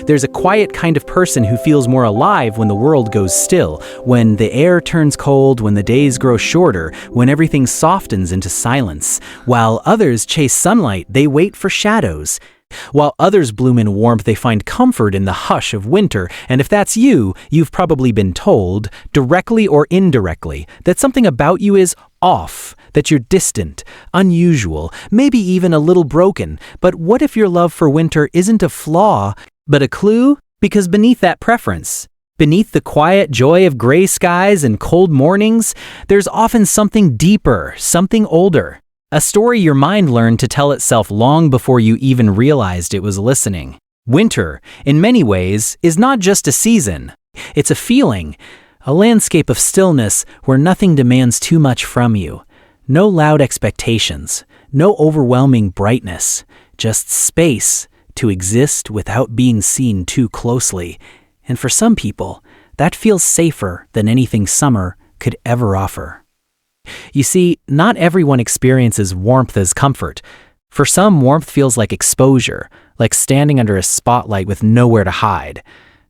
There's a quiet kind of person who feels more alive when the world goes still, when the air turns cold, when the days grow shorter, when everything softens into silence. While others chase sunlight, they wait for shadows. While others bloom in warmth, they find comfort in the hush of winter. And if that's you, you've probably been told, directly or indirectly, that something about you is off, that you're distant, unusual, maybe even a little broken. But what if your love for winter isn't a flaw, but a clue? Because beneath that preference, beneath the quiet joy of gray skies and cold mornings, there's often something deeper, something older. A story your mind learned to tell itself long before you even realized it was listening. Winter, in many ways, is not just a season. It's a feeling, a landscape of stillness where nothing demands too much from you. No loud expectations, no overwhelming brightness, just space to exist without being seen too closely. And for some people, that feels safer than anything summer could ever offer. You see, not everyone experiences warmth as comfort. For some, warmth feels like exposure, like standing under a spotlight with nowhere to hide.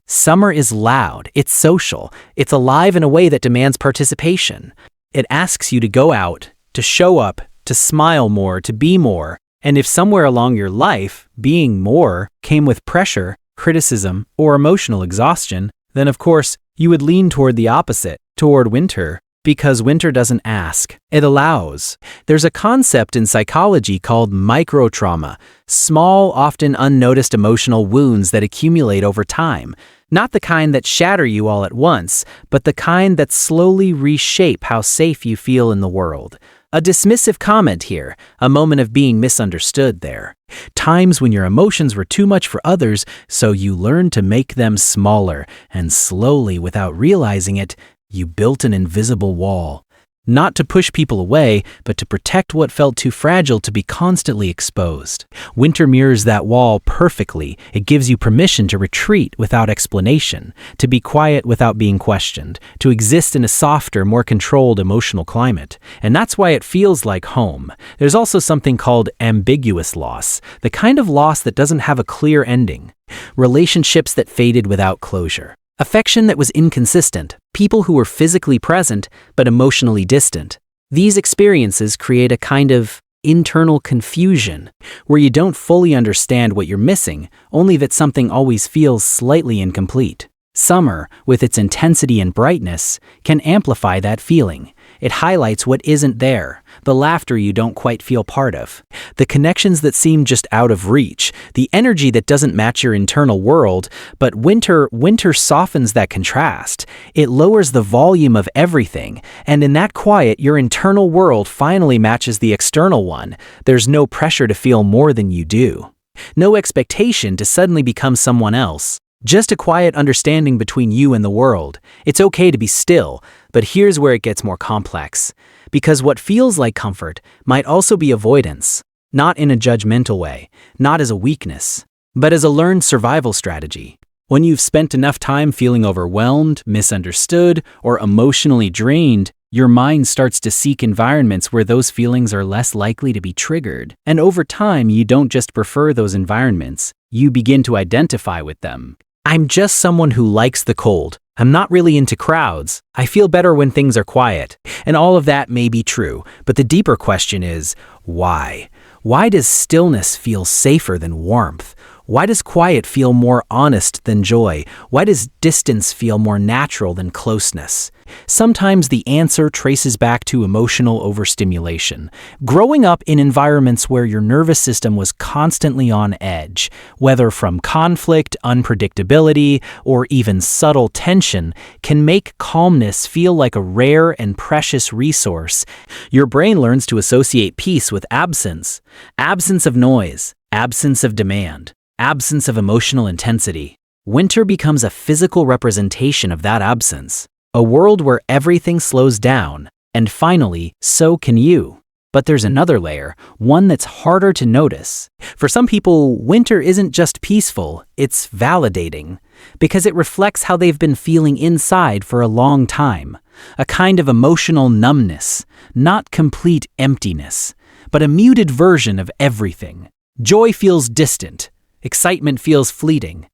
Summer is loud, it's social, it's alive in a way that demands participation. It asks you to go out, to show up, to smile more, to be more. And if somewhere along your life, being more came with pressure, criticism, or emotional exhaustion, then of course, you would lean toward the opposite, toward winter. Because winter doesn't ask, it allows. There's a concept in psychology called microtrauma, small, often unnoticed emotional wounds that accumulate over time. Not the kind that shatter you all at once, but the kind that slowly reshape how safe you feel in the world. A dismissive comment here, a moment of being misunderstood there. Times when your emotions were too much for others, so you learned to make them smaller, and slowly, without realizing it, you built an invisible wall. Not to push people away, but to protect what felt too fragile to be constantly exposed. Winter mirrors that wall perfectly. It gives you permission to retreat without explanation, to be quiet without being questioned, to exist in a softer, more controlled emotional climate. And that's why it feels like home. There's also something called ambiguous loss, the kind of loss that doesn't have a clear ending. Relationships that faded without closure. Affection that was inconsistent, people who were physically present but emotionally distant. These experiences create a kind of internal confusion, where you don't fully understand what you're missing, only that something always feels slightly incomplete. Summer, with its intensity and brightness, can amplify that feeling. It highlights what isn't there, the laughter you don't quite feel part of, the connections that seem just out of reach, the energy that doesn't match your internal world. But winter softens that contrast. It lowers the volume of everything, and in that quiet, your internal world finally matches the external one. There's no pressure to feel more than you do. No expectation to suddenly become someone else. Just a quiet understanding between you and the world. It's okay to be still, but here's where it gets more complex. Because what feels like comfort might also be avoidance, not in a judgmental way, not as a weakness, but as a learned survival strategy. When you've spent enough time feeling overwhelmed, misunderstood, or emotionally drained, your mind starts to seek environments where those feelings are less likely to be triggered. And over time, you don't just prefer those environments, you begin to identify with them. I'm just someone who likes the cold. I'm not really into crowds. I feel better when things are quiet. And all of that may be true, but the deeper question is, why? Why does stillness feel safer than warmth? Why does quiet feel more honest than joy? Why does distance feel more natural than closeness? Sometimes the answer traces back to emotional overstimulation. Growing up in environments where your nervous system was constantly on edge, whether from conflict, unpredictability, or even subtle tension, can make calmness feel like a rare and precious resource. Your brain learns to associate peace with absence of noise, absence of demand, absence of emotional intensity. Winter becomes a physical representation of that absence, a world where everything slows down, and finally, so can you. But there's another layer, one that's harder to notice. For some people, winter isn't just peaceful, it's validating, because it reflects how they've been feeling inside for a long time, a kind of emotional numbness, not complete emptiness, but a muted version of everything. Joy feels distant. Excitement feels fleeting.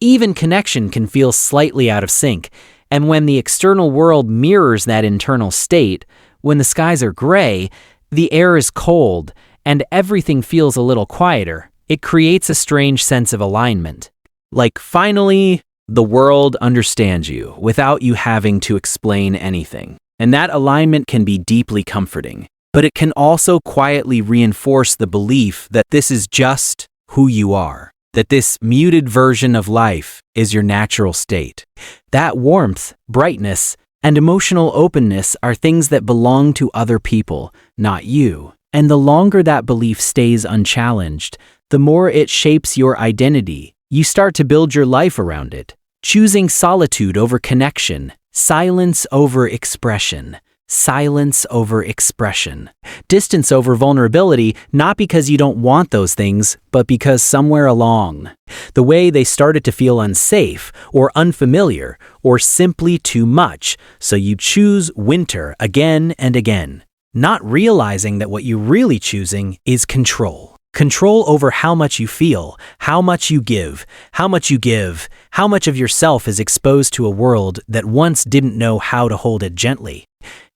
Even connection can feel slightly out of sync. And when the external world mirrors that internal state, when the skies are gray, the air is cold, and everything feels a little quieter, it creates a strange sense of alignment. Like, finally, the world understands you without you having to explain anything. And that alignment can be deeply comforting. But it can also quietly reinforce the belief that this is just who you are, that this muted version of life is your natural state. That warmth, brightness, and emotional openness are things that belong to other people, not you. And the longer that belief stays unchallenged, the more it shapes your identity. You start to build your life around it, choosing solitude over connection, silence over expression. Silence over expression. Distance over vulnerability, not because you don't want those things, but because somewhere along the way they started to feel unsafe or unfamiliar or simply too much, so you choose winter again and again, not realizing that what you're really choosing is control. Control over how much you feel, how much you give, how much of yourself is exposed to a world that once didn't know how to hold it gently.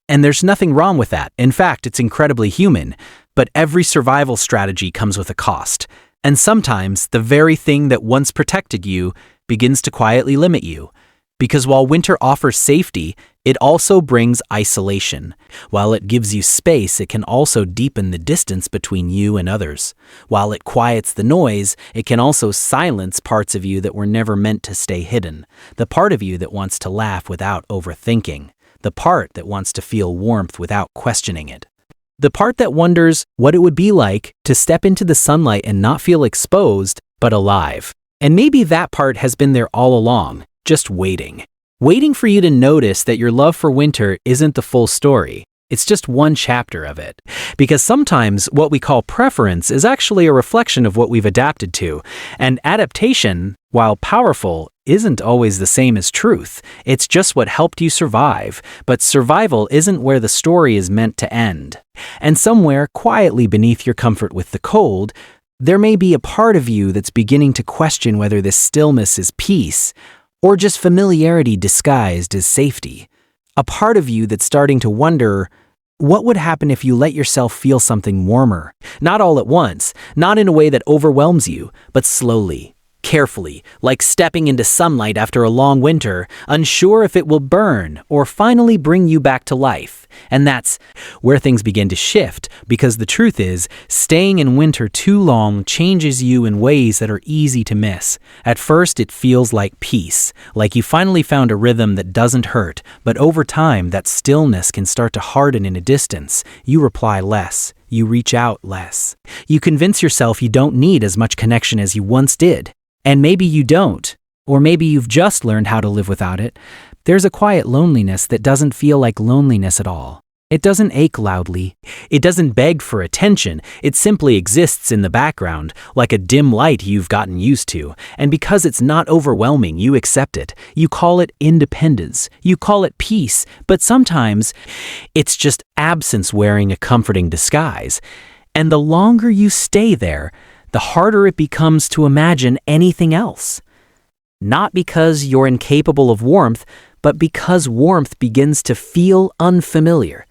And there's nothing wrong with that. In fact, it's incredibly human. But every survival strategy comes with a cost. And sometimes the very thing that once protected you begins to quietly limit you. Because while winter offers safety, it also brings isolation. While it gives you space, it can also deepen the distance between you and others. While it quiets the noise, it can also silence parts of you that were never meant to stay hidden. The part of you that wants to laugh without overthinking. The part that wants to feel warmth without questioning it. The part that wonders what it would be like to step into the sunlight and not feel exposed, but alive. And maybe that part has been there all along, just waiting. Waiting for you to notice that your love for winter isn't the full story. It's just one chapter of it. Because sometimes what we call preference is actually a reflection of what we've adapted to. And adaptation, while powerful, isn't always the same as truth. It's just what helped you survive. But survival isn't where the story is meant to end. And somewhere, quietly beneath your comfort with the cold, there may be a part of you that's beginning to question whether this stillness is peace, or just familiarity disguised as safety. A part of you that's starting to wonder, what would happen if you let yourself feel something warmer? Not all at once, not in a way that overwhelms you, but slowly, carefully, like stepping into sunlight after a long winter, unsure if it will burn or finally bring you back to life. And that's where things begin to shift, because the truth is, staying in winter too long changes you in ways that are easy to miss. At first, it feels like peace, like you finally found a rhythm that doesn't hurt, but over time, that stillness can start to harden in a distance. You reply less. You reach out less. You convince yourself you don't need as much connection as you once did. And maybe you don't, or maybe you've just learned how to live without it. There's a quiet loneliness that doesn't feel like loneliness at all. It doesn't ache loudly. It doesn't beg for attention. It simply exists in the background, like a dim light you've gotten used to. And because it's not overwhelming, you accept it. You call it independence. You call it peace. But sometimes it's just absence wearing a comforting disguise. And the longer you stay there, the harder it becomes to imagine anything else. Not because you're incapable of warmth, but because warmth begins to feel unfamiliar.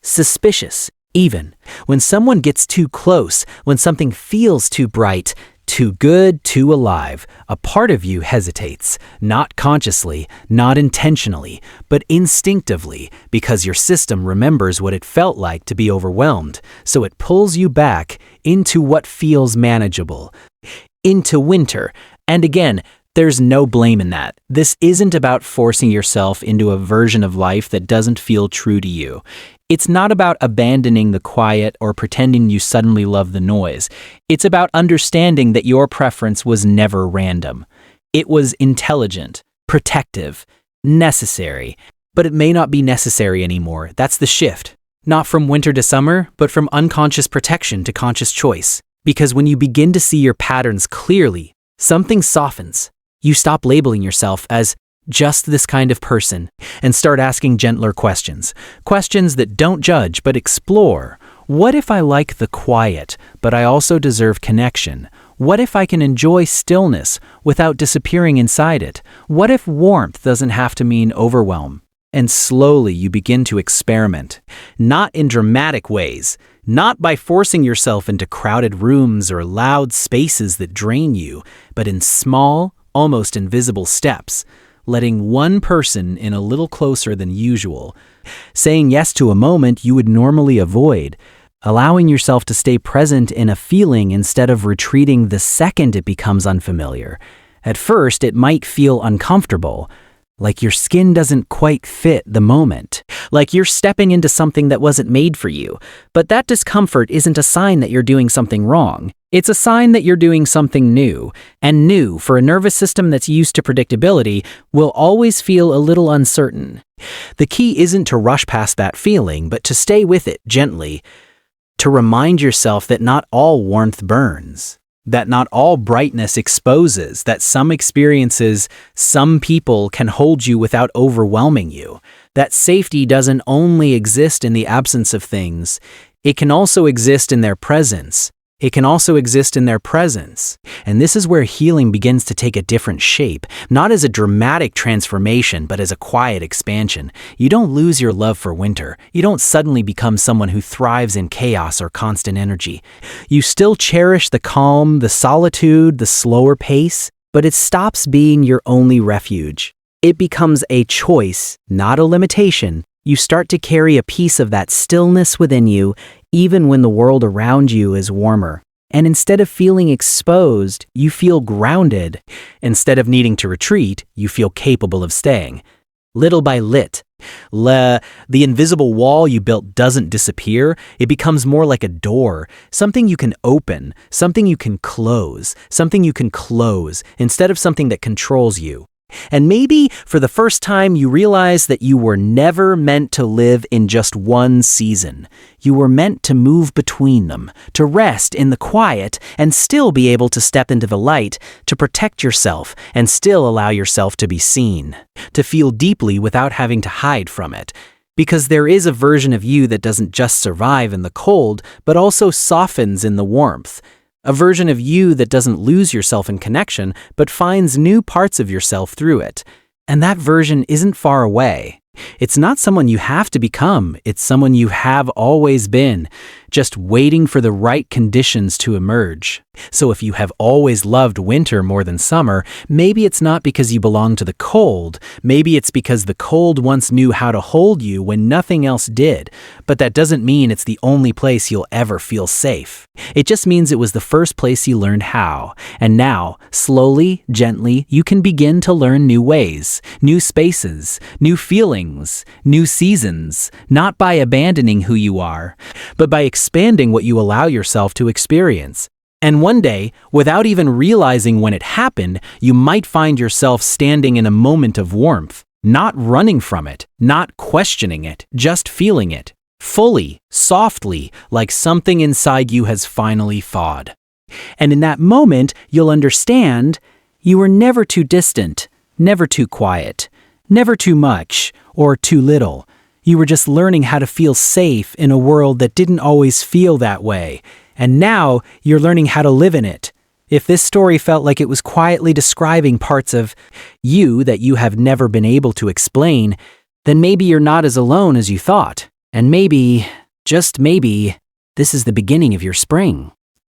Suspicious, even. When someone gets too close, when something feels too bright, too good, too alive, a part of you hesitates, not consciously, not intentionally, but instinctively, because your system remembers what it felt like to be overwhelmed, so it pulls you back into what feels manageable, into winter. And again, there's no blame in that. This isn't about forcing yourself into a version of life that doesn't feel true to you. It's not about abandoning the quiet or pretending you suddenly love the noise. It's about understanding that your preference was never random. It was intelligent, protective, necessary. But it may not be necessary anymore. That's the shift. Not from winter to summer, but from unconscious protection to conscious choice. Because when you begin to see your patterns clearly, something softens. You stop labeling yourself as just this kind of person and start asking gentler questions. Questions that don't judge but explore. What if I like the quiet, but I also deserve connection? What if I can enjoy stillness without disappearing inside it? What if warmth doesn't have to mean overwhelm? And slowly you begin to experiment, not in dramatic ways, not by forcing yourself into crowded rooms or loud spaces that drain you, but in small, almost invisible steps, letting one person in a little closer than usual, saying yes to a moment you would normally avoid, allowing yourself to stay present in a feeling instead of retreating the second it becomes unfamiliar. At first, it might feel uncomfortable, like your skin doesn't quite fit the moment, like you're stepping into something that wasn't made for you. But that discomfort isn't a sign that you're doing something wrong. It's a sign that you're doing something new. And new, for a nervous system that's used to predictability, will always feel a little uncertain. The key isn't to rush past that feeling, but to stay with it gently, to remind yourself that not all warmth burns, that not all brightness exposes, that some experiences, some people can hold you without overwhelming you, that safety doesn't only exist in the absence of things, it can also exist in their presence. It can also exist in their presence. And this is where healing begins to take a different shape, not as a dramatic transformation, but as a quiet expansion. You don't lose your love for winter. You don't suddenly become someone who thrives in chaos or constant energy. You still cherish the calm, the solitude, the slower pace, but it stops being your only refuge. It becomes a choice, not a limitation. You start to carry a piece of that stillness within you, even when the world around you is warmer. And instead of feeling exposed, you feel grounded. Instead of needing to retreat, you feel capable of staying. Little by the invisible wall you built doesn't disappear. It becomes more like a door, something you can open, something you can close, instead of something that controls you. And maybe for the first time you realize that you were never meant to live in just one season. You were meant to move between them, to rest in the quiet and still be able to step into the light, to protect yourself and still allow yourself to be seen, to feel deeply without having to hide from it. Because there is a version of you that doesn't just survive in the cold, but also softens in the warmth. A version of you that doesn't lose yourself in connection, but finds new parts of yourself through it. And that version isn't far away. It's not someone you have to become, it's someone you have always been, just waiting for the right conditions to emerge. So if you have always loved winter more than summer, maybe it's not because you belong to the cold. Maybe it's because the cold once knew how to hold you when nothing else did. But that doesn't mean it's the only place you'll ever feel safe. It just means it was the first place you learned how. And now, slowly, gently, you can begin to learn new ways, new spaces, new feelings, new seasons, not by abandoning who you are, but by expanding what you allow yourself to experience. And one day, without even realizing when it happened, you might find yourself standing in a moment of warmth, not running from it, not questioning it, just feeling it, fully, softly, like something inside you has finally thawed. And in that moment, you'll understand you were never too distant, never too quiet, never too much or too little. You were just learning how to feel safe in a world that didn't always feel that way. And now you're learning how to live in it. If this story felt like it was quietly describing parts of you that you have never been able to explain, then maybe you're not as alone as you thought. And maybe, just maybe, this is the beginning of your spring.